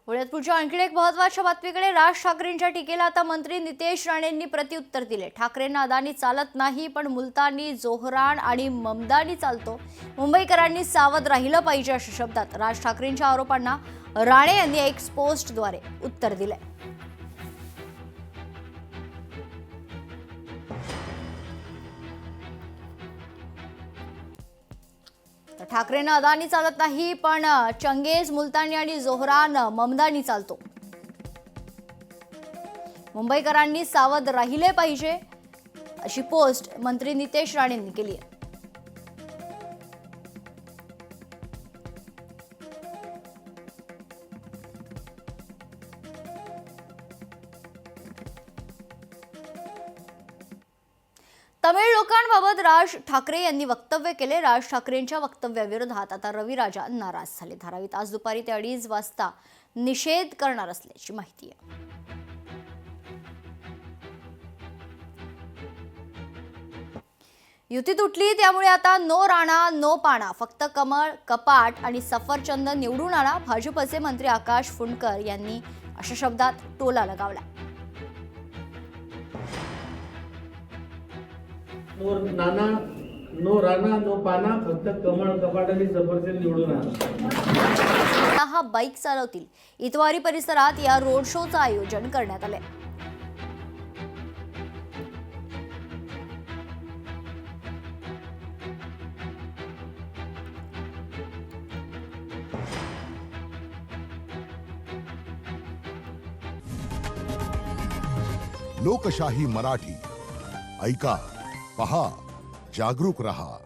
पुण्यात पुढच्या आणखी एक महत्त्वाच्या बातमीकडे राज ठाकरेंच्या टीकेला आता मंत्री नितेश राणेंनी प्रत्युत्तर दिले। ठाकरेंना अदानी चालत नाही पण मुलतानी, जोहरान आणि ममदानी चालतो। मुंबईकरांनी सावध राहिलं पाहिजे अशा शब्दात राज ठाकरेंच्या आरोपांना राणे यांनी एक्स पोस्टद्वारे उत्तर दिले। ठाकरेंना अदानी चालत नाही पण चंगेज, मुलतानी आणि जोहरान, ममदानी चालतो। मुंबईकरांनी सावध राहिले पाहिजे अशी पोस्ट मंत्री नितेश राणेंनी केली आहे। तमिळ लोकांबाबत राज ठाकरे यांनी वक्तव्य केले। राज ठाकरेंच्या वक्तव्याविरोधात आता रवी राजा नाराज झाले। धारावीत आज दुपारी ते 2:30 वाजता निषेध करणार असल्याची माहिती आहे। युती तुटली त्यामुळे आता नो राणा नो पाणा, फक्त कमळ, कपाट आणि सफरचंद निवडून आणा। भाजपचे मंत्री आकाश फुंडकर यांनी अशा शब्दात टोला लगावला। नो राणा नो पाना, फक्त कमळ, कपाट आणि सफरचंद निवडून आणा। हा बाईक चालवतील। इतवारी परिसरात या रोड शोचं आयोजन करण्यात आले। लोकशाही मराठी ऐका, पहा, जागरूक रहा।